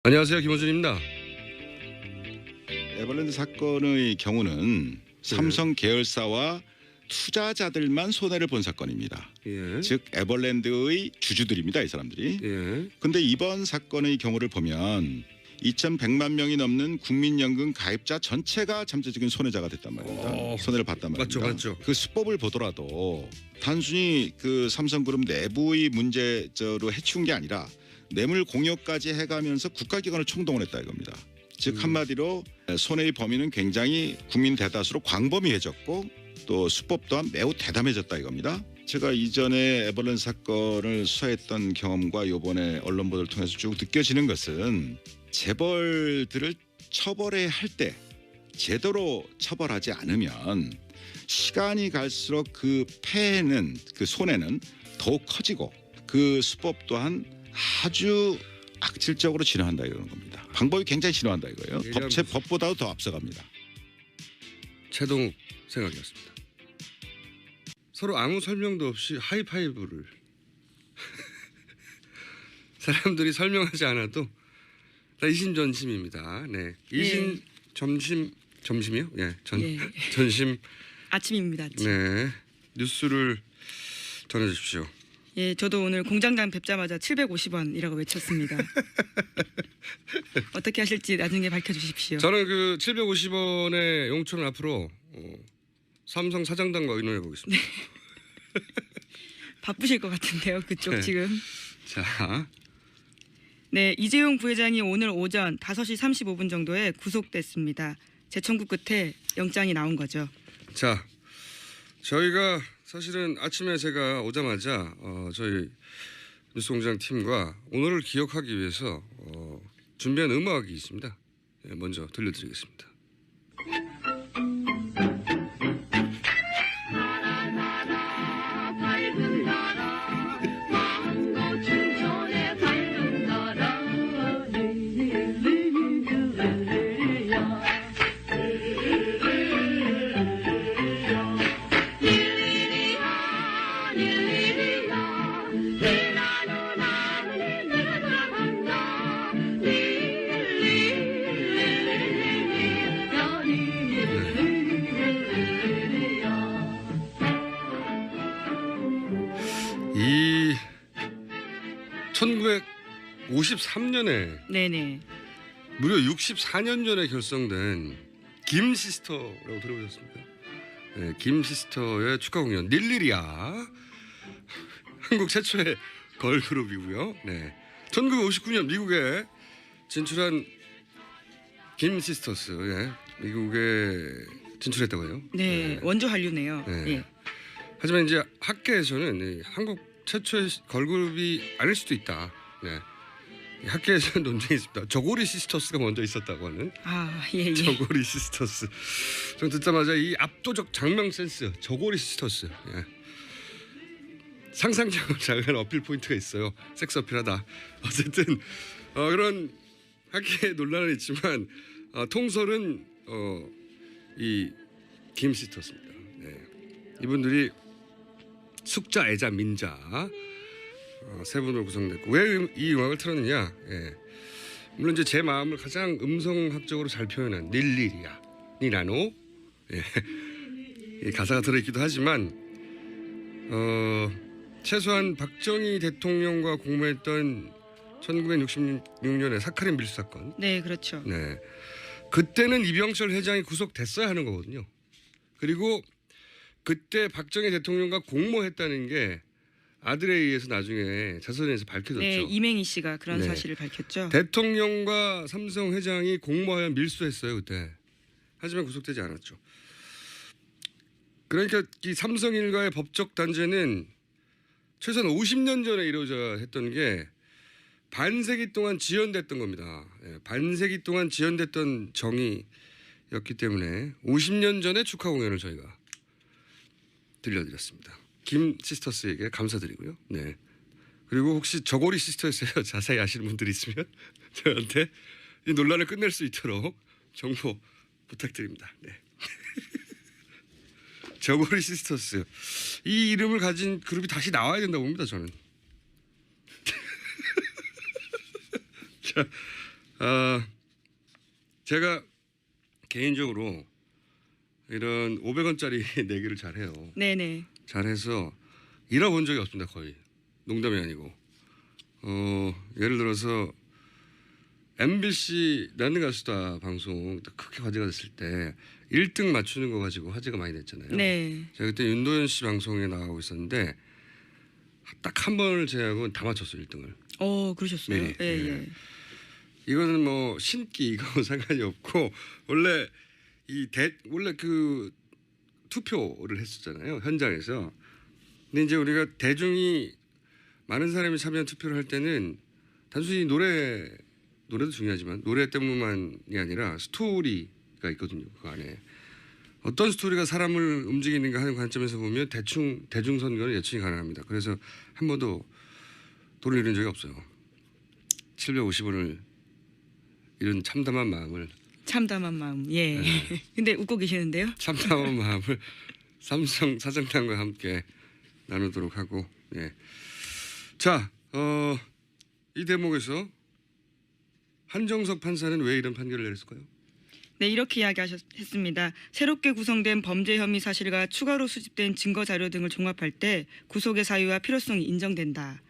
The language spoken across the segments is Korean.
안녕하세요, 김호준입니다. 에버랜드 사건의 경우는 삼성 계열사와 투자자들만 손해를 본 사건입니다. 예. 즉 에버랜드의 주주들입니다, 이 사람들이. 예. 근데 이번 사건의 경우를 보면 2,100만 명이 넘는 국민연금 가입자 전체가 잠재적인 손해자가 됐단 말입니다. 손해를 봤단 말입니다. 맞죠. 그 수법을 보더라도 단순히 그 삼성그룹 내부의 문제로 해치운 게 아니라 뇌물 공여까지 해가면서 국가기관을 총동원했다 이겁니다. 즉 한마디로 손해의 범위는 굉장히 국민 대다수로 광범위해졌고 또 수법 또한 매우 대담해졌다 이겁니다. 제가 이전에 에버랜드 사건을 수사했던 경험과 이번에 언론 보도를 통해서 쭉 느껴지는 것은 재벌들을 처벌해야 할 때 제대로 처벌하지 않으면 시간이 갈수록 그 폐해는 그 손해는 더욱 커지고 그 수법 또한 아주 악질적으로 진화한다 이러는 겁니다. 방법이 굉장히 진화한다 이거예요. 법보다도 더 앞서갑니다. 최동욱 생각이었습니다. 서로 아무 설명도 없이 하이파이브를 사람들이 설명하지 않아도 다 이심전심입니다. 네, 이심 점심이요? 예, 전심 아침입니다. 아침. 네, 뉴스를 전해주십시오. 예, 저도 오늘 공장장 뵙자마자 750원이라고 외쳤습니다. 어떻게 하실지 나중에 밝혀주십시오. 저는 그 750원의 용돈을 앞으로 삼성 사장단과 의논해 보겠습니다. 네. 바쁘실 것 같은데요, 그쪽 네. 지금. 자, 네, 이재용 부회장이 오늘 오전 5시 35분 정도에 구속됐습니다. 재청구 끝에 영장이 나온 거죠. 자, 저희가 사실은 아침에 제가 오자마자 저희 뉴스공장 팀과 오늘을 기억하기 위해서 준비한 음악이 있습니다. 예, 먼저 들려드리겠습니다. 이 1953년에 네네. 무려 64년 전에 결성된 김 시스터라고 들어보셨습니까? 네, 김 시스터의 축하 공연 닐리리아 한국 최초의 걸그룹이고요. 네, 1959년 미국에 진출한 김 시스터스, 예, 미국에 진출했다고요? 네, 원조 한류네요. 네. 예. 하지만 이제 학계에서는 한국 최초의 걸그룹이 아닐 수도 있다. 네. 학계에서는 논쟁이 있습니다. 저고리 시스터스가 먼저 있었다고 하는. 아, 예. 저고리 시스터스. 좀 듣자마자 이 압도적 장명 센스. 저고리 시스터스. 예. 상상력을 자극하는 어필 포인트가 있어요. 섹스 어필하다. 어쨌든 그런 학계 논란은 있지만 통설은 이 김 시스터스입니다. 네. 이분들이 숙자, 애자, 민자 세 분으로 구성됐고 왜 이 음악을 틀었느냐? 예. 물론 이제 제 마음을 가장 음성학적으로 잘 표현한 닐리리아, 니나노, 예. 이 가사가 들어있기도 하지만 최소한 박정희 대통령과 공모했던 1966년의 사카린 밀수 사건. 네, 그렇죠. 네, 그때는 이병철 회장이 구속됐어야 하는 거거든요. 그리고 그때 박정희 대통령과 공모했다는 게 아들에 의해서 나중에 자선에서 밝혀졌죠. 네, 이맹희 씨가 그런 네. 사실을 밝혔죠. 대통령과 삼성 회장이 공모하여 밀수했어요 그때. 하지만 구속되지 않았죠. 그러니까 이 삼성 일가의 법적 단죄는 최소한 50년 전에 이루어져야 했던 게 반세기 동안 지연됐던 겁니다. 예, 반세기 동안 지연됐던 정의였기 때문에 50년 전에 축하 공연을 저희가 들려드렸습니다. 김 시스터스에게 감사드리고요. 네. 그리고 혹시 저고리 시스터스에서 자세히 아시는 분들이 있으면 저한테 이 논란을 끝낼 수 있도록 정보 부탁드립니다. 네. 저고리 시스터스 이 이름을 가진 그룹이 다시 나와야 된다고 봅니다. 저는. 자, 제가 개인적으로 이런 500원짜리 내기를 잘해요. 네네. 잘해서 잃어본 적이 없습니다. 거의. 농담이 아니고. 예를 들어서 MBC 나는 가수다 방송 크게 화제가 됐을 때 1등 맞추는 거 가지고 화제가 많이 됐잖아요. 네. 제가 그때 윤도현 씨 방송에 나가고 있었는데 딱 한 번을 제외하고 다 맞췄어요. 1등을. 그러셨어요. 네. 예, 예. 이거는 뭐 신기 이거 상관이 없고 원래 원래 그 투표를 했었잖아요. 현장에서. 근데 이제 우리가 대중이 많은 사람이 참여한 투표를 할 때는 단순히 노래도 중요하지만 노래 때문만이 아니라 스토리가 있거든요. 그 안에 어떤 스토리가 사람을 움직이는가 하는 관점에서 보면 대중 선거는 예측이 가능합니다. 그래서 한 번도 돈을 잃은 적이 없어요. 750원을 이런 참담한 마음을 예. 네. 근데 웃고 계시는데요. 참담한 마음을 삼성 사장단과 함께 나누도록 하고. 예. 자, 이 대목에서 한정석 판사는 왜 이런 판결을 내렸을까요? 네, 이렇게 이야기했습니다. 새롭게 구성된 범죄 혐의 사실과 추가로 수집된 증거 자료 등을 종합할 때 구속의 사유와 필요성이 인정된다.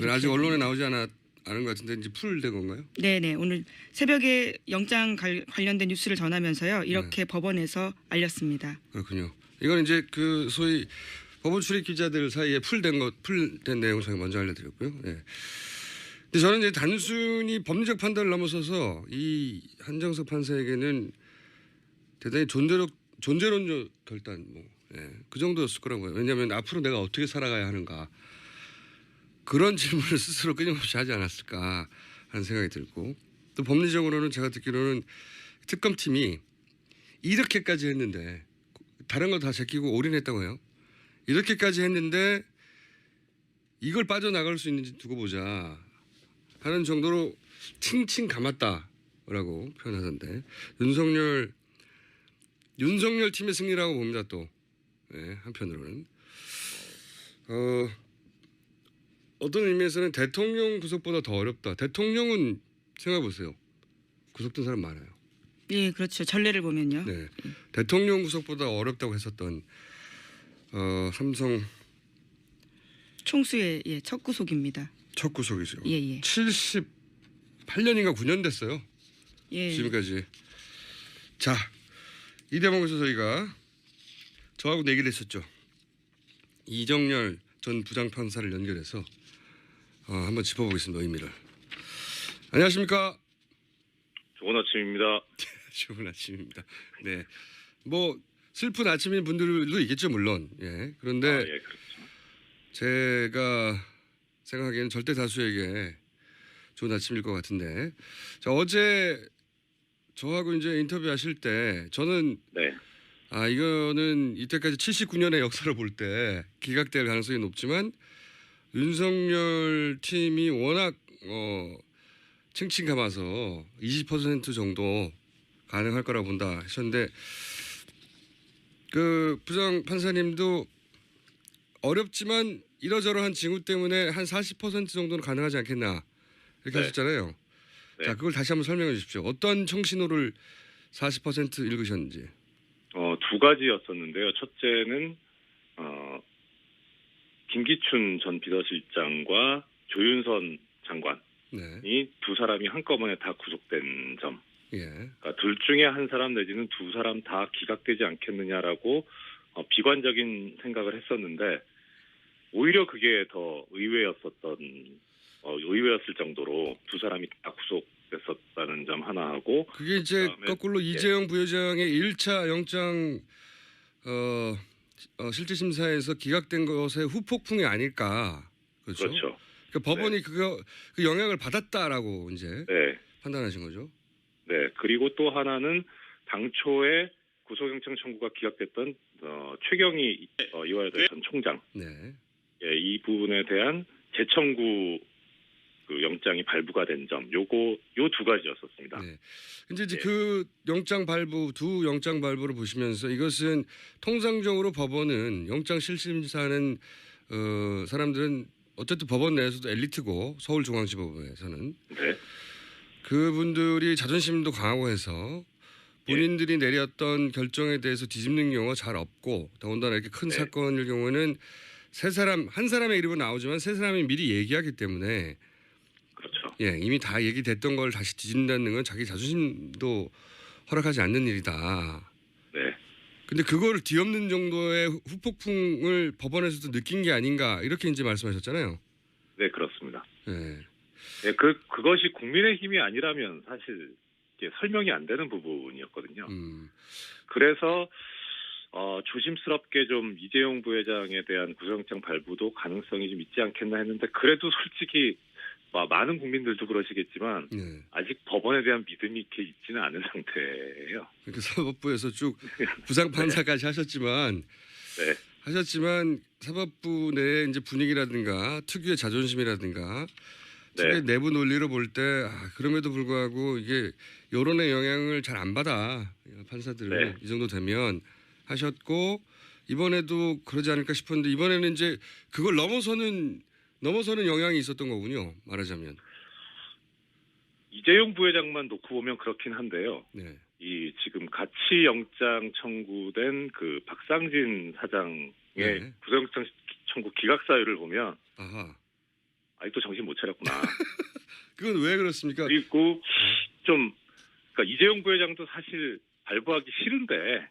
아직 언론에 나오지 않은 것 같은데 이제 풀된 건가요? 네네. 오늘 새벽에 영장 관련된 뉴스를 전하면서요. 이렇게 법원에서 알렸습니다. 그렇군요. 이건 이제 그 소위 법원 출입 기자들 사이에 풀된 내용 제가 먼저 알려드렸고요. 예. 근데 저는 이제 단순히 법리적 판단을 넘어서서 이 한정석 판사에게는 대단히 존재론적 결단 그 정도였을 거라고요. 왜냐하면 앞으로 내가 어떻게 살아가야 하는가 그런 질문을 스스로 끊임없이 하지 않았을까 하는 생각이 들고 또 법리적으로는 제가 듣기로는 특검팀이 이렇게까지 했는데 다른 거 다 제끼고 올인했다고 해요. 이렇게까지 했는데 이걸 빠져나갈 수 있는지 두고 보자 하는 정도로 칭칭 감았다라고 표현하던데 윤석열 팀의 승리라고 봅니다. 또 한편으로는 어떤 의미에서는 대통령 구속보다 더 어렵다. 대통령은 생각해 보세요. 구속된 사람 많아요. 예, 그렇죠. 전례를 보면요. 네, 대통령 구속보다 어렵다고 했었던 삼성 총수의 첫 구속입니다. 첫 구속이죠. 예. 78년인가 9년 됐어요. 예. 지금까지. 자, 이 대목에서 저하고 내기를 했었죠. 이정열 전 부장판사를 연결해서 한번 짚어보겠습니다. 의미를. 안녕하십니까? 좋은 아침입니다. 좋은 아침입니다. 네, 뭐 슬픈 아침인 분들도 있겠죠, 물론. 예. 그런데 예, 그렇죠. 제가 생각하기에는 절대 다수에게 좋은 아침일 것 같은데. 자, 어제 저하고 이제 인터뷰하실 때 저는 네. 이거는 이때까지 79년의 역사를 볼 때 기각될 가능성이 높지만 윤석열 팀이 워낙 칭칭 감아서 20% 정도 가능할 거라고 본다 하셨는데 그 부장 판사님도 어렵지만 이러저러한 징후 때문에 한 40% 정도는 가능하지 않겠나 이렇게 네. 하셨잖아요. 네. 자, 그걸 다시 한번 설명해 주십시오. 어떤 청신호를 40% 읽으셨는지. 두 가지였었는데요. 첫째는 김기춘 전 비서실장과 조윤선 장관이 네. 두 사람이 한꺼번에 다 구속된 점. 예. 그러니까 둘 중에 한 사람 내지는 두 사람 다 기각되지 않겠느냐라고 비관적인 생각을 했었는데 오히려 그게 더 의외였을 정도로 두 사람이 다 구속됐었다는 점 하나 하고 그게 이제 거꾸로 이재용 부회장의 1차 영장 실질 심사에서 기각된 것의 후폭풍이 아닐까. 그렇죠. 그렇죠. 그러니까 법원이 그 영향을 받았다라고 이제 네. 판단하신 거죠. 네. 그리고 또 하나는 당초에 구속영장 청구가 기각됐던 최경희 이화여대 전 총장. 네. 예, 이 부분에 대한 재청구 그 영장이 발부가 된 점, 요 두 가지였었습니다. 네. 근데 이제 그 두 영장 발부를 보시면서 이것은 통상적으로 법원은 영장 실질심사하는 사람들은 어쨌든 법원 내에서도 엘리트고 서울중앙지법에서는 네. 그분들이 자존심도 강하고 해서 본인들이 내렸던 결정에 대해서 뒤집는 경우가 잘 없고 더군다나 이렇게 큰 사건일 경우에는 한 사람의 이름은 나오지만 세 사람이 미리 얘기하기 때문에 그렇죠. 예, 이미 다 얘기됐던 걸 다시 뒤집는다는 건 자기 자존심도 허락하지 않는 일이다. 네. 근데 그걸 뒤엎는 정도의 후폭풍을 법원에서도 느낀 게 아닌가 이렇게 이제 말씀하셨잖아요. 네, 그렇습니다. 예. 네, 그것이 국민의 힘이 아니라면 사실 이게 설명이 안 되는 부분이었거든요. 그래서 조심스럽게 좀 이재용 부회장에 대한 구속영장 발부도 가능성이 좀 있지 않겠나 했는데 그래도 솔직히 많은 국민들도 그러시겠지만 네. 아직 법원에 대한 믿음이 이렇게 있지는 않은 상태예요. 그러니까 사법부에서 쭉 부장 판사까지 하셨지만 사법부 내에 이제 분위기라든가 특유의 자존심이라든가 특유의 내부 논리로 볼 때 그럼에도 불구하고 이게 여론의 영향을 잘 안 받아 판사들은 이 정도 되면 하셨고 이번에도 그러지 않을까 싶었는데 이번에는 이제 그걸 넘어서는 영향이 있었던 거군요. 말하자면 이재용 부회장만 놓고 보면 그렇긴 한데요. 네. 이 지금 가치 영장 청구된 그 박상진 사장의 구속영장 청구 기각 사유를 보면 아직도 정신 못 차렸구나. 그건 왜 그렇습니까? 그리고 좀 그러니까 이재용 부회장도 사실 발부하기 싫은데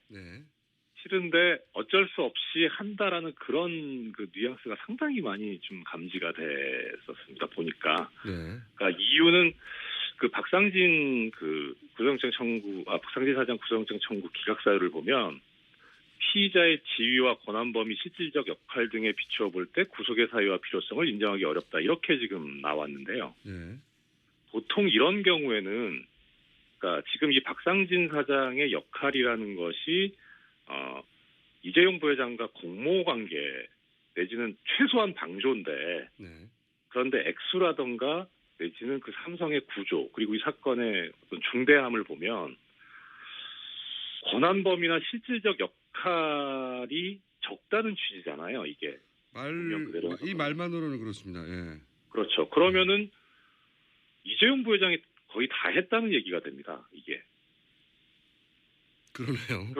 어쩔 수 없이 한다라는 그런 그 뉘앙스가 상당히 많이 좀 감지가 됐었습니다. 보니까. 그러니까 이유는 그 박상진 박상진 사장 구속영장 청구 기각 사유를 보면 피의자의 지위와 권한 범위, 실질적 역할 등에 비추어 볼 때 구속의 사유와 필요성을 인정하기 어렵다. 이렇게 지금 나왔는데요. 보통 이런 경우에는 그러니까 지금 이 박상진 사장의 역할이라는 것이 이재용 부회장과 공모관계 내지는 최소한 방조인데 그런데 액수라든가 내지는 그 삼성의 구조 그리고 이 사건의 어떤 중대함을 보면 권한범위나 실질적 역할이 적다는 취지잖아요. 이게 이 말만으로는 그렇습니다. 예. 그렇죠. 그러면은 이재용 부회장이 거의 다 했다는 얘기가 됩니다. 이게. 그러네요.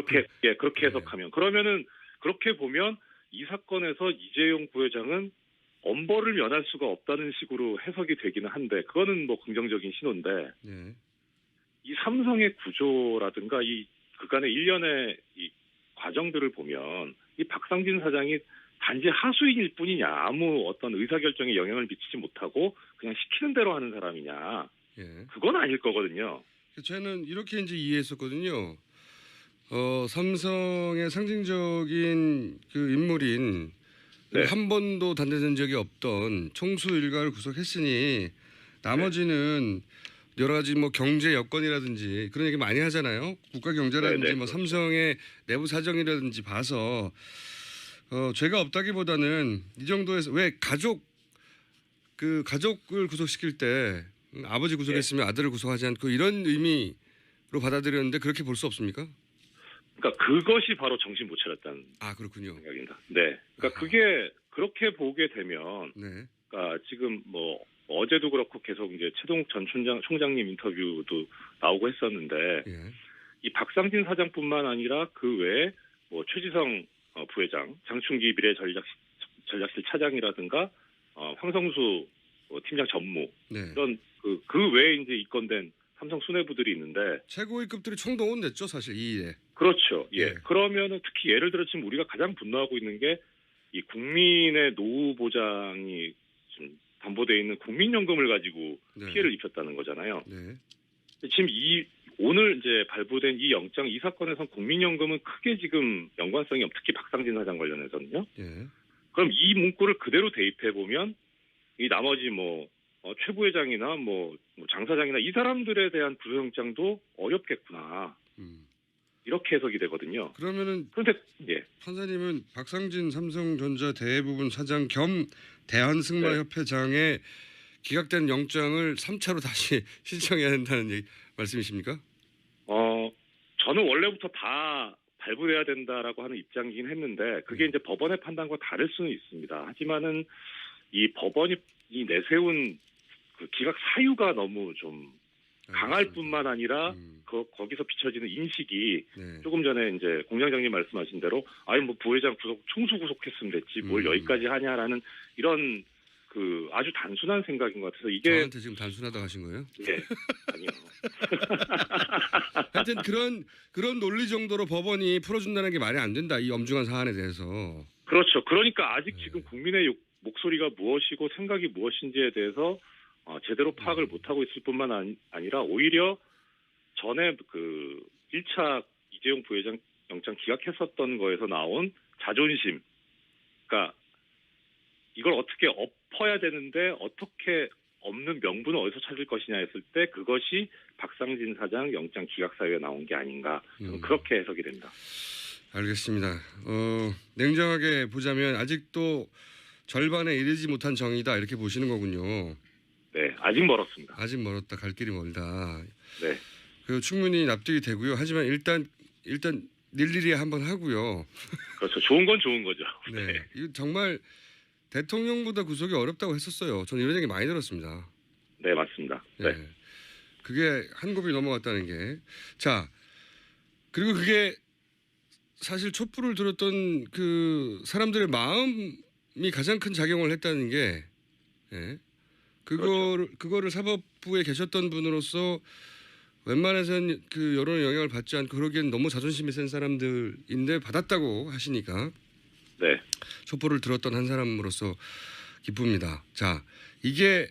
그렇게 해석하면 그러면은 그렇게 보면 이 사건에서 이재용 부회장은 엄벌을 면할 수가 없다는 식으로 해석이 되기는 한데 그거는 뭐 긍정적인 신호인데 이 삼성의 구조라든가 이 그간의 일련의 이 과정들을 보면 이 박상진 사장이 단지 하수인일 뿐이냐 아무 어떤 의사결정에 영향을 미치지 못하고 그냥 시키는 대로 하는 사람이냐 그건 아닐 거거든요. 저는 이렇게 이제 이해했었거든요. 삼성의 상징적인 그 인물인 한 번도 단죄된 적이 없던 총수 일가를 구속했으니 나머지는 여러 가지 뭐 경제 여건이라든지 그런 얘기 많이 하잖아요. 국가 경제라든지 뭐 삼성의 내부 사정이라든지 봐서 죄가 없다기보다는 이 정도에서 왜 가족을 구속시킬 때 아버지 구속했으면 아들을 구속하지 않고 이런 의미로 받아들였는데 그렇게 볼 수 없습니까? 그러니까 그것이 바로 정신 못 차렸다는 그렇군요. 생각입니다. 네. 그러니까 그게 그렇게 보게 되면 그러니까 지금 뭐 어제도 그렇고 계속 이제 최동 전 총장님 인터뷰도 나오고 했었는데 이 박상진 사장뿐만 아니라 그 외에 뭐 최지성 부회장, 장충기 미래 전략실 차장이라든가 황성수 팀장 전무 이런 그 외에 이제 입건된 삼성 수뇌부들이 있는데 최고위급들이 총동원됐죠, 사실 이 일에. 그렇죠. 예. 그러면은 특히 예를 들어 지금 우리가 가장 분노하고 있는 게 이 국민의 노후 보장이 좀 담보되어 있는 국민연금을 가지고 피해를 입혔다는 거잖아요. 지금 오늘 이제 발부된 이 영장 이 사건에선 국민연금은 크게 지금 연관성이 특히 박상진 사장 관련해서는요. 그럼 이 문구를 그대로 대입해 보면 이 나머지 뭐 최 부회장이나 뭐 장 사장이나 이 사람들에 대한 구속영장도 어렵겠구나. 이렇게 해석이 되거든요. 그러면은 그런데 판사님은 박상진 삼성전자 대부분 사장 겸 대한승마협회장의 기각된 영장을 3차로 다시 신청해야 한다는 말씀이십니까? 저는 원래부터 다 발부돼야 된다라고 하는 입장이긴 했는데 그게 이제 법원의 판단과 다를 수는 있습니다. 하지만은 이 법원이 내세운 그 기각 사유가 너무 좀 강할 뿐만 아니라 거기서 비춰지는 인식이 네. 조금 전에 이제 공장장님 말씀하신 대로 아니 뭐 부회장 총수 구속했으면 됐지 뭘 여기까지 하냐라는 이런 그 아주 단순한 생각인 것 같아서 이게 저한테 지금 단순하다고 하신 거예요? 예 아니요 하여튼 그런 논리 정도로 법원이 풀어준다는 게 말이 안 된다. 이 엄중한 사안에 대해서. 그렇죠. 그러니까 아직 지금 국민의 목소리가 무엇이고 생각이 무엇인지에 대해서 제대로 파악을 못하고 있을 뿐만 아니라 오히려 전에 그 1차 이재용 부회장 영장 기각했었던 거에서 나온 자존심, 그러니까 이걸 어떻게 엎어야 되는데 어떻게 없는 명분을 어디서 찾을 것이냐 했을 때 그것이 박상진 사장 영장 기각 사유에 나온 게 아닌가 저는 그렇게 해석이 됩니다. 알겠습니다. 냉정하게 보자면 아직도 절반에 이르지 못한 정의다 이렇게 보시는 거군요. 네, 아직 멀었습니다. 아직 멀었다. 갈 길이 멀다. 네. 그 충분히 납득이 되고요. 하지만 일단 일일이 한번 하고요. 그렇죠. 좋은 건 좋은 거죠. 네. 네. 이거 정말 대통령보다 구속이 어렵다고 했었어요. 저는 이런 얘기 많이 들었습니다. 네, 맞습니다. 네. 네. 그게 한 곱이 넘어갔다는 게. 자, 그리고 그게 사실 촛불을 들었던 그 사람들의 마음이 가장 큰 작용을 했다는 게, 예. 그거를 사법부에 계셨던 분으로서 웬만해서는 그 여론의 영향을 받지 않고 그러기엔 너무 자존심이 센 사람들인데 받았다고 하시니까 네. 촛불을 들었던 한 사람으로서 기쁩니다. 자, 이게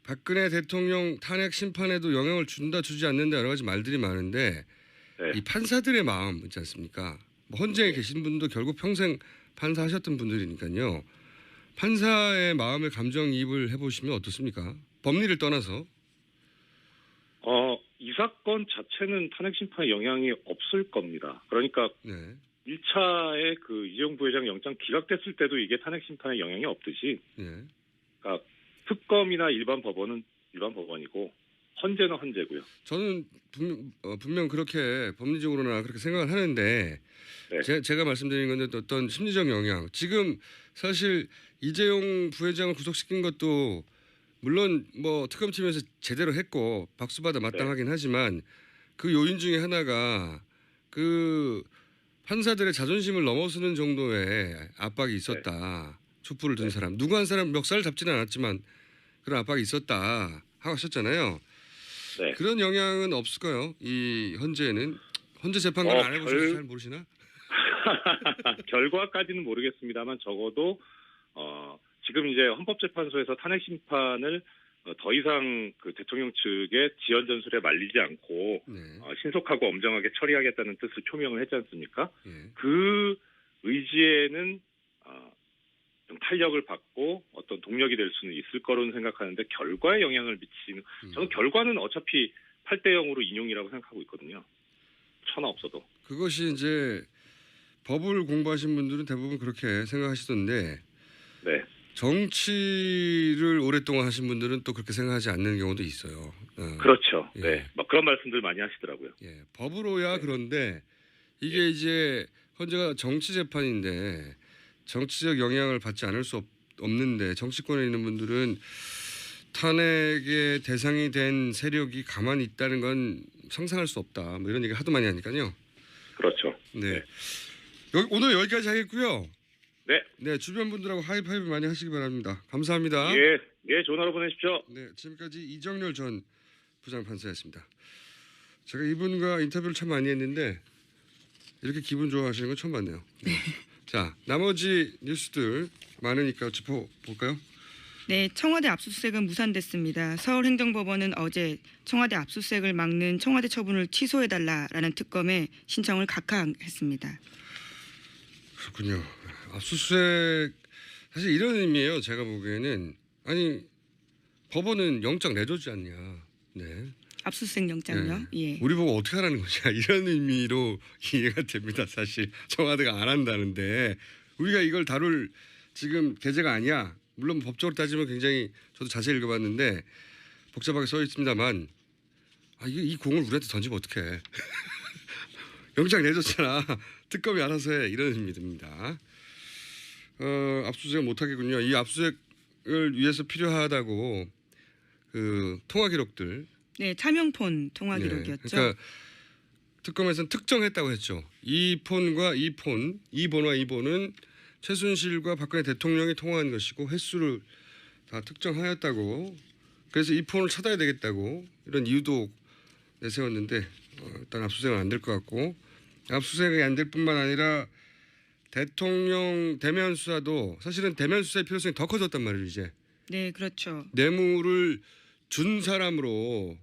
박근혜 대통령 탄핵 심판에도 영향을 준다 주지 않는다 여러 가지 말들이 많은데 네. 이 판사들의 마음 있지 않습니까? 뭐 헌재에 계신 분도 결국 평생 판사하셨던 분들이니까요. 판사의 마음을 감정이입을 해보시면 어떻습니까? 법리를 떠나서. 이 사건 자체는 탄핵 심판에 영향이 없을 겁니다. 그러니까 네. 1차에 그 이재용 부회장 영장 기각됐을 때도 이게 탄핵 심판에 영향이 없듯이 네. 그러니까 특검이나 일반 법원은 일반 법원이고 헌재는 헌재고요. 저는 분명 그렇게 법리적으로나 그렇게 생각을 하는데 네. 제가 말씀드린 건데 어떤 심리적 영향. 지금 사실 이재용 부회장을 구속시킨 것도 물론 뭐 특검팀에서 제대로 했고 박수받아 마땅하긴 하지만 그 요인 중에 하나가 그 판사들의 자존심을 넘어서는 정도의 압박이 있었다. 촛불을 든 사람. 누구 한 사람 멱살을 잡지는 않았지만 그런 압박이 있었다 하고 하셨잖아요. 네. 그런 영향은 없을까요? 이 헌재는 헌재 재판관 안 해보셔서 잘 모르시나? 결과까지는 모르겠습니다만 적어도 지금 이제 헌법재판소에서 탄핵 심판을 더 이상 그 대통령 측의 지연 전술에 말리지 않고 네. 신속하고 엄정하게 처리하겠다는 뜻을 표명을 했지 않습니까? 예. 그 의지에는 좀 탄력을 받고 어떤 동력이 될 수는 있을 거로는 생각하는데 결과에 영향을 미치는 저는 결과는 어차피 8대 0으로 인용이라고 생각하고 있거든요. 천하 없어도. 그것이 이제 법을 공부하신 분들은 대부분 그렇게 생각하시던데 네. 정치를 오랫동안 하신 분들은 또 그렇게 생각하지 않는 경우도 있어요. 그렇죠. 예. 네. 막 그런 말씀들 많이 하시더라고요. 예. 법으로야 네. 그런데 이게 이제 헌재가 정치 재판인데 정치적 영향을 받지 않을 수 없는데 정치권에 있는 분들은 탄핵의 대상이 된 세력이 가만히 있다는 건 상상할 수 없다. 뭐 이런 얘기 하도 많이 하니까요. 그렇죠. 네. 오늘 여기까지 하겠고요. 네. 네, 주변 분들하고 하이파이브 많이 하시기 바랍니다. 감사합니다. 예. 예, 좋은 하루 보내십시오. 네, 지금까지 이정렬 전 부장판사였습니다. 제가 이분과 인터뷰를 참 많이 했는데 이렇게 기분 좋아하시는 건 처음 봤네요. 네. 자, 나머지 뉴스들 많으니까 짚어볼까요? 네, 청와대 압수수색은 무산됐습니다. 서울행정법원은 어제 청와대 압수수색을 막는 청와대 처분을 취소해달라라는 특검의 신청을 각하했습니다. 그렇군요. 압수수색 사실 이런 의미예요. 제가 보기에는 아니 법원은 영장 내줬지 않냐. 네. 압수수색 영장요? 네. 예. 우리 보고 어떻게 하라는 거냐 이런 의미로 이해가 됩니다. 사실 청와대가 안 한다는데 우리가 이걸 다룰 지금 계제가 아니야. 물론 법적으로 따지면 굉장히 저도 자세히 읽어봤는데 복잡하게 써 있습니다만 이 공을 우리한테 던지면 어떡해. 영장 내줬잖아. 특검이 알아서 해. 이런 의미입니다. 압수수색 못하겠군요. 이 압수수색을 위해서 필요하다고 그 통화 기록들 네, 차명폰 통화 네, 기록이었죠. 그러니까 특검에서는 특정했다고 했죠. 이 폰과 이 폰, 이 번호와 이 번은 최순실과 박근혜 대통령이 통화한 것이고 횟수를 다 특정하였다고. 그래서 이 폰을 찾아야 되겠다고 이런 이유도 내세웠는데 일단 압수수색은 안 될 것 같고, 압수수색이 안 될 뿐만 아니라 대통령 대면 수사도 사실은 대면 수사의 필요성이 더 커졌단 말이에요. 이제 네, 그렇죠. 뇌물을 준 사람으로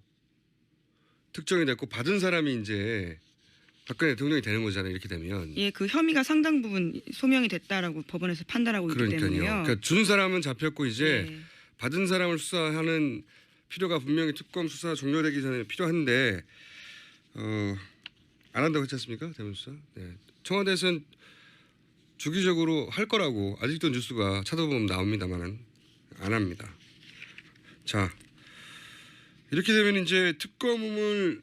특정이 됐고 받은 사람이 이제 박근혜 대통령이 되는 거잖아요. 이렇게 되면. 예, 그 혐의가 상당 부분 소명이 됐다라고 법원에서 판단하고 있기 그러니까요. 때문에요. 그러니까 준 사람은 잡혔고 이제 네. 받은 사람을 수사하는 필요가 분명히 특검 수사 종료되기 전에 필요한데 안 한다고 했지 않습니까? 대면 수사. 네. 청와대에서는 주기적으로 할 거라고 아직도 뉴스가 찾아보면 나옵니다만은 안 합니다. 자, 이렇게 되면 이제 특검을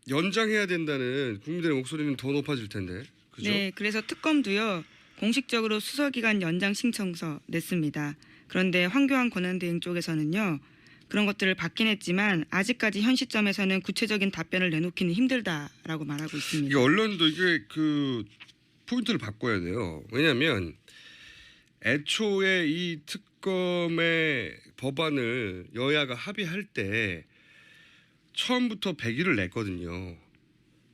연장해야 된다는 국민들의 목소리는 더 높아질 텐데, 그죠? 네, 그래서 특검도요 공식적으로 수사기간 연장 신청서 냈습니다. 그런데 황교안 권한대행 쪽에서는요 그런 것들을 받긴 했지만 아직까지 현 시점에서는 구체적인 답변을 내놓기는 힘들다라고 말하고 있습니다. 이게 언론도 이게 그 포인트를 바꿔야 돼요. 왜냐하면 애초에 이 특검의 법안을 여야가 합의할 때 처음부터 100일을 냈거든요.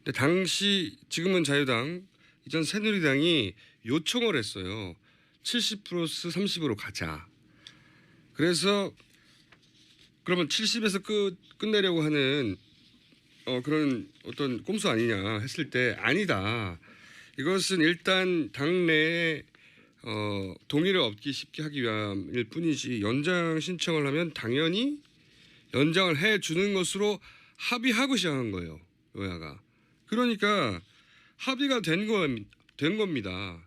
근데 당시 지금은 자유당, 이전 새누리당이 요청을 했어요. 70 플러스 30으로 가자. 그래서 그러면 70에서 끝내려고 하는 그런 어떤 꼼수 아니냐 했을 때 아니다. 이것은 일단 당내에 동의를 얻기 쉽게 하기 위함일 뿐이지 연장 신청을 하면 당연히 연장을 해주는 것으로 합의하고 시작한 거예요. 여야가. 그러니까 합의가 된 겁니다.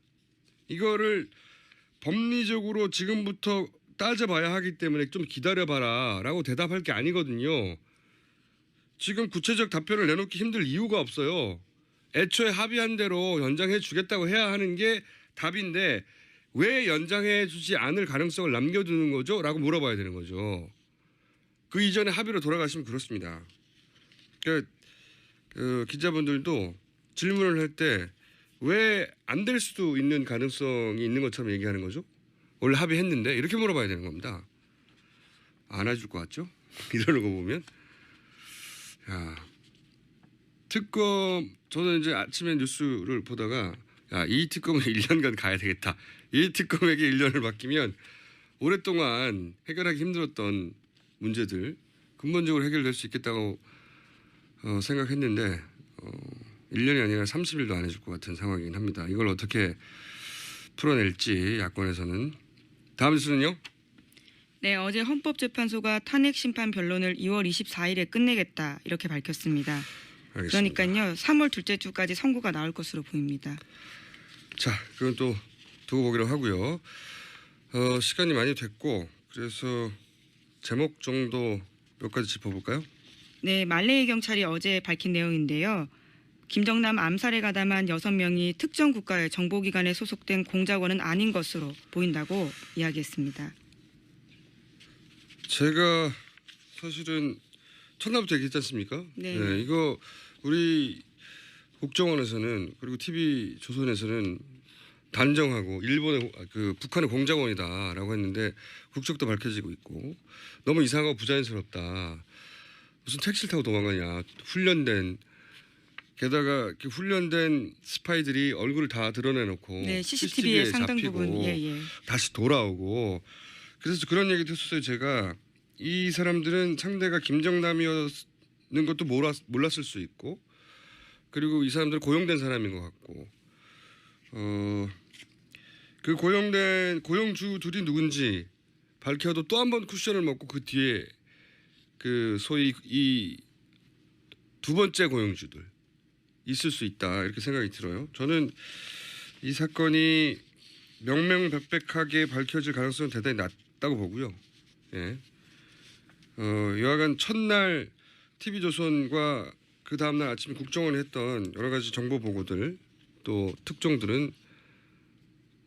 이거를 법리적으로 지금부터 따져봐야 하기 때문에 좀 기다려봐라 라고 대답할 게 아니거든요. 지금 구체적 답변을 내놓기 힘들 이유가 없어요. 애초에 합의한 대로 연장해 주겠다고 해야 하는 게 답인데 왜 연장해 주지 않을 가능성을 남겨두는 거죠? 라고 물어봐야 되는 거죠. 그 이전에 합의로 돌아가시면 그렇습니다. 그러니까 기자분들도 질문을 할 때 왜 안 될 수도 있는 가능성이 있는 것처럼 얘기하는 거죠? 원래 합의했는데 이렇게 물어봐야 되는 겁니다. 안 해줄 것 같죠? 이러는 거 보면. 야, 특검 저는 이제 아침에 뉴스를 보다가 이 특검은 1년간 가야 되겠다. 이 특검에게 1년을 맡기면 오랫동안 해결하기 힘들었던 문제들 근본적으로 해결될 수 있겠다고 생각했는데 1년이 아니라 30일도 안 해줄 것 같은 상황이긴 합니다. 이걸 어떻게 풀어낼지 야권에서는. 다음 뉴스는요? 네, 어제 헌법재판소가 탄핵 심판 변론을 2월 24일에 끝내겠다 이렇게 밝혔습니다. 알겠습니다. 그러니까요 3월 둘째 주까지 선고가 나올 것으로 보입니다. 자, 그건 또 두고 보기로 하고요. 시간이 많이 됐고 그래서 제목 정도 몇 가지 짚어볼까요? 네, 말레이 경찰이 어제 밝힌 내용인데요. 김정남 암살에 가담한 6명이 특정 국가의 정보기관에 소속된 공작원은 아닌 것으로 보인다고 이야기했습니다. 제가 사실은 첫날부터 얘기했지 않습니까? 네. 이거 우리 국정원에서는 그리고 TV 조선에서는 단정하고 일본의 북한의 공작원이다라고 했는데 국적도 밝혀지고 있고 너무 이상하고 부자연스럽다. 무슨 택시를 타고 도망가냐. 훈련된 게다가 훈련된 스파이들이 얼굴을 다 드러내놓고 네, CCTV의 상당 잡히고 부분 다시 돌아오고 그래서 그런 얘기도 했었어요. 제가 이 사람들은 상대가 김정남이었는 것도 몰랐을 수 있고 그리고 이 사람들은 고용된 사람인 것 같고 그 고용주들이 누군지 밝혀도 또 한 번 쿠션을 먹고 그 뒤에 그 소위 이 두 번째 고용주들 있을 수 있다 이렇게 생각이 들어요. 저는 이 사건이 명명백백하게 밝혀질 가능성은 대단히 낮다고 보고요. 예. 여하간 첫날 TV조선과 그 다음날 아침에 국정원이 했던 여러 가지 정보 보고들 또 특종들은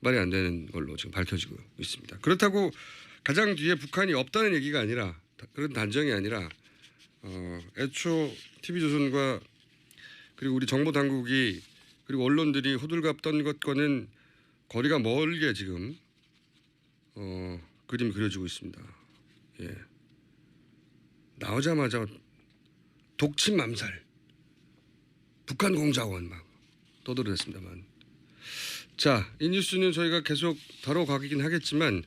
말이 안 되는 걸로 지금 밝혀지고 있습니다. 그렇다고 가장 뒤에 북한이 없다는 얘기가 아니라 그런 단정이 아니라 애초 TV조선과 그리고 우리 정보 당국이 그리고 언론들이 호들갑 떤 것과는 거리가 멀게 지금 그림이 그려지고 있습니다. 예. 나오자마자 독침 맘살, 북한 공작원 막 떠들어댔습니다만. 자, 이 뉴스는 저희가 계속 다뤄가긴 하겠지만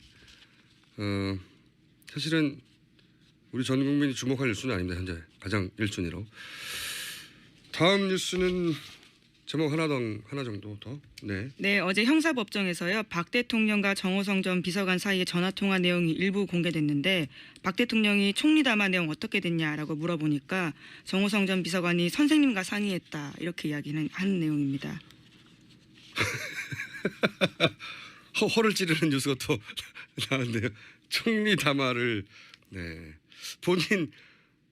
사실은 우리 전 국민이 주목할 뉴스는 아닙니다. 현재 가장 1순위로. 다음 뉴스는 제목 하나 정도 더. 네. 네, 어제 형사법정에서요. 박 대통령과 정호성 전 비서관 사이의 전화통화 내용이 일부 공개됐는데 박 대통령이 총리 담화 내용 어떻게 됐냐라고 물어보니까 정호성 전 비서관이 선생님과 상의했다 이렇게 이야기는 하는 내용입니다. 허를 찌르는 뉴스가 또 나왔네요. 총리 담화를 네.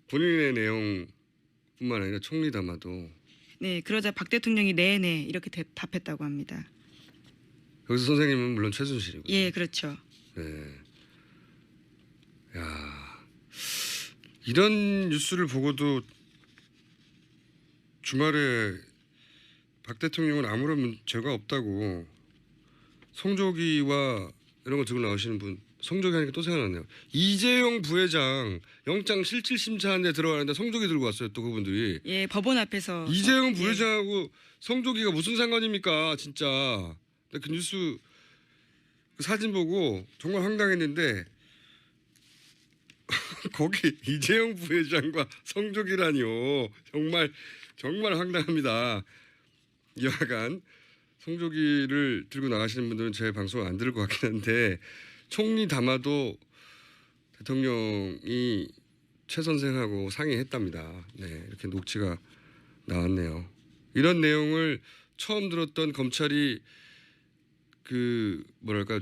본인의 내용뿐만 아니라 총리 담화도 네, 그러자 박 대통령이 네네 이렇게 답했다고 합니다. 여기서 선생님은 물론 최순실이고. 예, 그렇죠. 네. 야, 이런 뉴스를 보고도 주말에 박 대통령은 아무런 죄가 없다고 성조기와 이런 거 들고 나오시는 분, 성조기 하니까 또 생각났네요. 이재용 부회장 영장 실질 심사하는데 들어가는데 성조기 들고 왔어요. 또 그분들이. 예, 법원 앞에서 이재용 부회장하고 성조기가 무슨 상관입니까, 진짜. 근데 그 뉴스 그 사진 보고 정말 황당했는데 거기 이재용 부회장과 성조기라니요. 정말 황당합니다. 여하간 성조기를 들고 나가시는 분들은 제 방송을 안 들을 것 같긴 한데 총리 담화도 대통령이 최 선생하고 상의했답니다. 네, 이렇게 녹취가 나왔네요. 이런 내용을 처음 들었던 검찰이 그 뭐랄까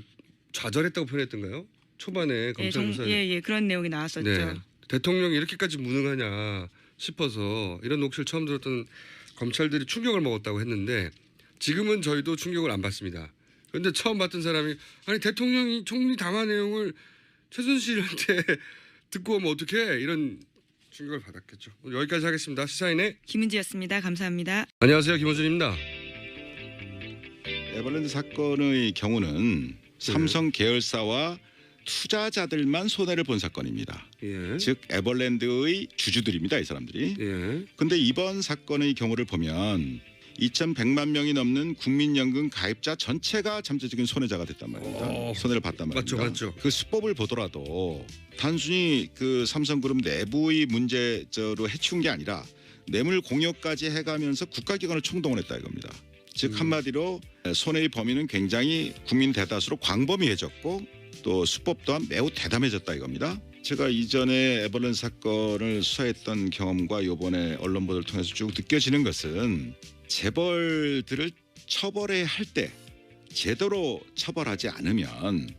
좌절했다고 표현했던가요? 초반에 검찰 수사에 예, 그런 내용이 나왔었죠. 네, 대통령이 이렇게까지 무능하냐 싶어서 이런 녹취를 처음 들었던 검찰들이 충격을 먹었다고 했는데 지금은 저희도 충격을 안 받습니다. 그런데 처음 봤던 사람이 아니 대통령이 총리 담화 내용을 최순실한테 듣고 오면 어떡해 이런 충격을 받았겠죠. 오늘 여기까지 하겠습니다. 시사인의 김은지였습니다. 감사합니다. 안녕하세요. 김호준입니다. 에버랜드 사건의 경우는 삼성 계열사와 투자자들만 손해를 본 사건입니다. 예. 즉 에버랜드의 주주들입니다. 이 사람들이. 예. 근데 이번 사건의 경우를 보면 2,100만 명이 넘는 국민연금 가입자 전체가 잠재적인 손해자가 됐단 말입니다. 손해를 봤단 말입니다. 맞죠. 그 수법을 보더라도 단순히 그 삼성그룹 내부의 문제로 해치운 게 아니라 뇌물 공여까지 해가면서 국가기관을 총동원했다 이겁니다. 즉 한마디로 손해의 범위는 굉장히 국민 대다수로 광범위해졌고 또 수법 또한 매우 대담해졌다 이겁니다. 제가 이전에 에버랜드 사건을 수사했던 경험과 이번에 언론 보도를 통해서 쭉 느껴지는 것은 재벌들을 처벌해야 할 때 제대로 처벌하지 않으면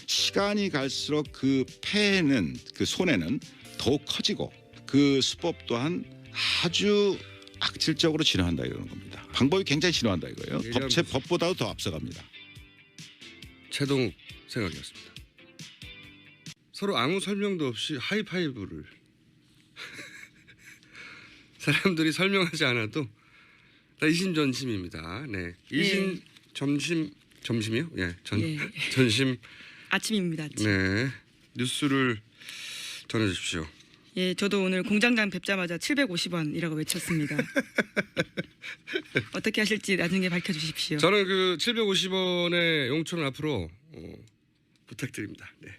시간이 갈수록 그 폐해는 그 손해는 더욱 커지고 그 수법 또한 아주 악질적으로 진화한다 이러는 겁니다. 방법이 굉장히 진화한다 이거예요. 법보다도 더 앞서갑니다. 최동욱 생각이었습니다. 서로 아무 설명도 없이 하이파이브를 사람들이 설명하지 않아도 다 이심전심입니다. 네, 이심 점심이요? 예, 전심 아침입니다. 아침. 네, 뉴스를 전해주십시오. 예, 저도 오늘 공장장 뵙자마자 750원이라고 외쳤습니다. 어떻게 하실지 나중에 밝혀주십시오. 저는 그 750원의 용돈을 앞으로 부탁드립니다. 네.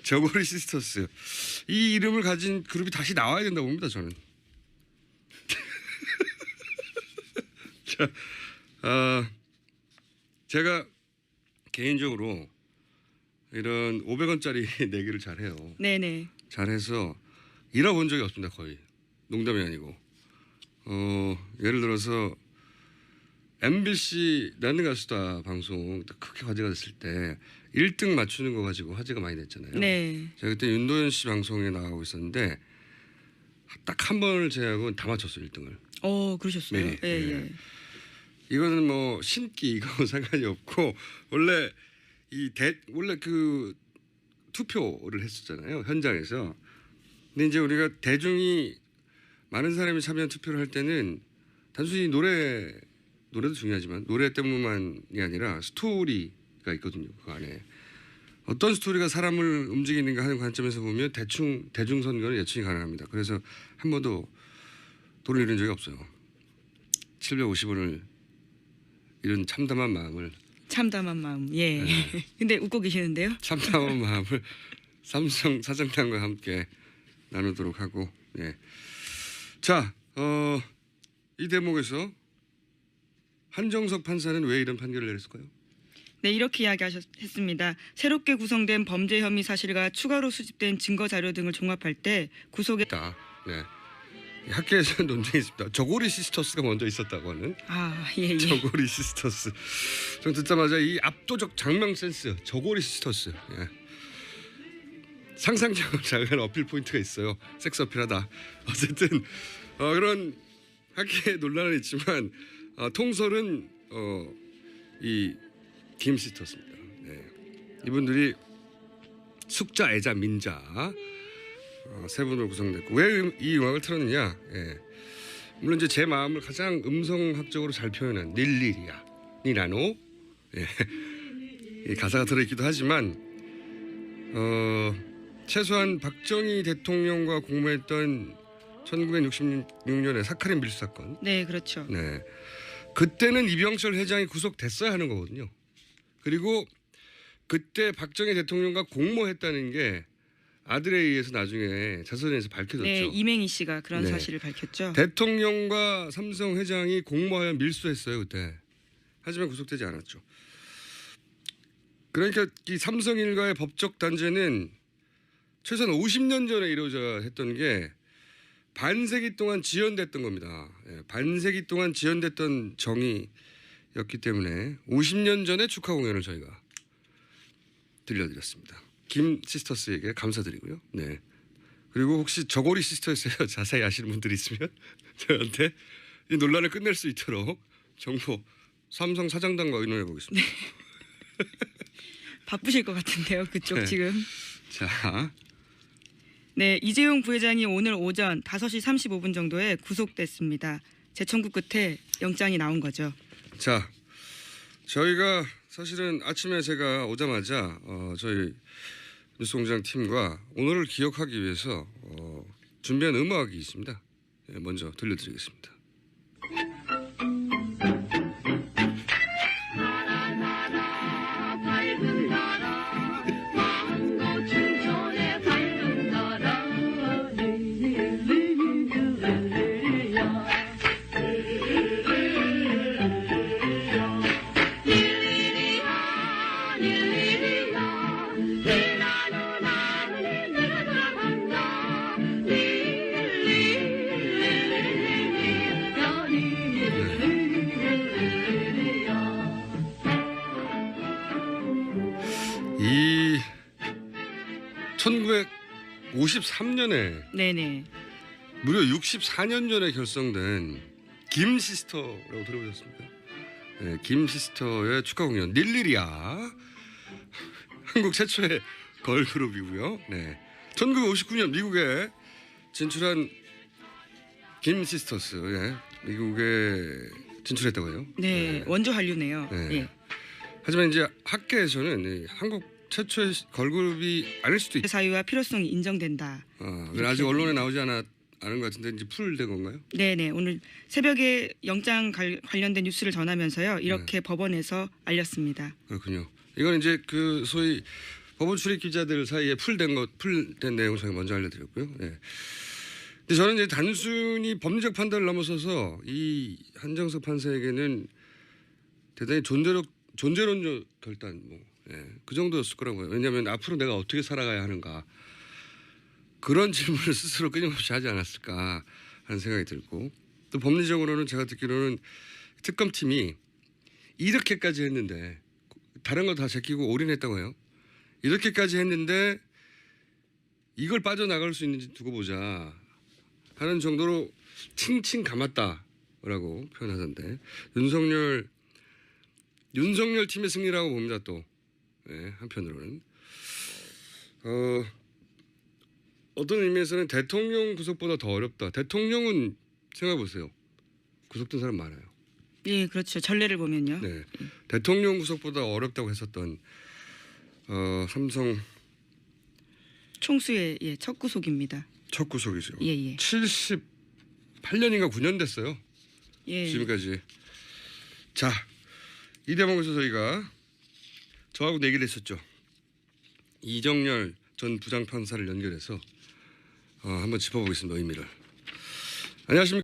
저고리 시스터스 이 이름을 가진 그룹이 다시 나와야 된다고 봅니다. 저는. 자, 제가 개인적으로 이런 500원짜리 내기를 잘해요. 네네. 잘해서 잃어본 적이 없습니다. 거의. 농담이 아니고. 예를 들어서 MBC 나는 가수다 방송 크게 화제가 됐을 때 1등 맞추는 거 가지고 화제가 많이 됐잖아요. 네. 제가 그때 윤도현 씨 방송에 나가고 있었는데 딱 한 번을 제외하고 다 맞췄어요. 1등을. 그러셨어요? 네. 예. 이거는 뭐 신기 이거 상관이 없고 원래 원래 그 투표를 했었잖아요. 현장에서 근데 이제 우리가 대중이 많은 사람이 참여한 투표를 할 때는 단순히 노래도 중요하지만 노래 때문만이 아니라 스토리가 있거든요. 그 안에 어떤 스토리가 사람을 움직이는가 하는 관점에서 보면 대중 선거는 예측이 가능합니다. 그래서 한 번도 돈을 잃은 적이 없어요. 750원을 이런 참담한 마음을 예. 네. 근데 웃고 계시는데요. 참담한 마음을 삼성 사장단과 함께 나누도록 하고, 예. 자, 이 대목에서 한정석 판사는 왜 이런 판결을 내렸을까요? 네, 이렇게 이야기했습니다. 새롭게 구성된 범죄 혐의 사실과 추가로 수집된 증거 자료 등을 종합할 때 구속에 네. 학계에서 논쟁이 있습니다. 저고리 시스터스가 먼저 있었다고 하는. 예. 저고리 시스터스. 좀 듣자마자 이 압도적 장명 센스. 저고리 시스터스. 예. 상상력을 자극하는 어필 포인트가 있어요. 섹스 어필하다. 어쨌든 그런 학계 논란은 있지만 통설은 이 김 시스터스입니다. 네. 이분들이 숙자, 애자, 민자 세 분으로 구성됐고 왜 이 음악을 틀었느냐? 예. 물론 이제 제 마음을 가장 음성학적으로 잘 표현한 닐리리아, 니나노 예. 이 가사가 들어있기도 하지만 최소한 박정희 대통령과 공모했던 1966년의 사카린 밀수 사건. 네, 그렇죠. 네, 그때는 이병철 회장이 구속됐어야 하는 거거든요. 그리고 그때 박정희 대통령과 공모했다는 게 아들에 의해서 나중에 자서전에서 밝혀졌죠. 네, 이맹희 씨가 그런 네. 사실을 밝혔죠. 대통령과 삼성 회장이 공모하여 밀수했어요 그때. 하지만 구속되지 않았죠. 그러니까 이 삼성 일가의 법적 단죄는 최소한 50년 전에 이루어져야 했던 게 반세기 동안 지연됐던 겁니다. 예, 반세기 동안 지연됐던 정의였기 때문에 50년 전에 축하 공연을 저희가 들려드렸습니다. 김 시스터스에게 감사드리고요. 네. 그리고 혹시 저고리 시스터스에서 자세히 아시는 분들이 있으면 저한테 이 논란을 끝낼 수 있도록 정부 삼성 사장단과 의논해 보겠습니다. 바쁘실 것 같은데요, 그쪽 네. 지금. 자, 네, 이재용 부회장이 오늘 오전 5시 35분 정도에 구속됐습니다. 재청구 끝에 영장이 나온 거죠. 자, 저희가 사실은 아침에 제가 오자마자 저희 뉴스공장 팀과 오늘을 기억하기 위해서 준비한 음악이 있습니다. 예, 먼저 들려드리겠습니다. 이 1953년에 네네. 무려 64년 전에 결성된 김 시스터라고 들어보셨습니까? 네, 김 시스터의 축하 공연 닐리리아 한국 최초의 걸그룹이고요. 네, 1959년 미국에 진출한 김 시스터스, 예, 미국에 진출했다고요. 네, 원조 한류네요. 네. 예. 하지만 이제 학계에서는 이 한국 최초의 걸그룹이 아닐 수도 있다. 사유와 필요성이 인정된다. 아직 언론에 나오지 않은 것 같은데 이제 풀된 건가요? 네네. 오늘 새벽에 영장 관련된 뉴스를 전하면서요. 이렇게 법원에서 알렸습니다. 그렇군요. 이건 이제 그 소위 법원 출입 기자들 사이에 풀된 내용을 제가 먼저 알려드렸고요. 네. 근데 저는 이제 단순히 법리적 판단을 넘어서서 이 한정석 판사에게는 대단히 존재론적 결단, 그 정도였을 거라고 봐요. 왜냐하면 앞으로 내가 어떻게 살아가야 하는가 그런 질문을 스스로 끊임없이 하지 않았을까 하는 생각이 들고 또 법리적으로는 제가 듣기로는 특검팀이 이렇게까지 했는데 다른 거 다 제끼고 올인했다고 해요. 이렇게까지 했는데 이걸 빠져나갈 수 있는지 두고 보자 하는 정도로 칭칭 감았다라고 표현하던데 윤석열 팀의 승리라고 봅니다. 또 한편으로는 어떤 의미에서는 대통령 구속보다 더 어렵다. 대통령은 생각해 보세요. 구속된 사람 많아요. 예, 그렇죠. 전례를 보면요. 네, 대통령 구속보다 어렵다고 했었던 삼성 총수의 예, 첫 구속입니다. 첫 구속이죠. 예, 예. 78년인가 9년 됐어요. 예. 지금까지. 자, 이 대목에서 저희가 저하고 내기를 했었죠. 이정열 전 부장판사를 연결해서 한번 짚어보겠습니다. 의미를. 안녕하십니까.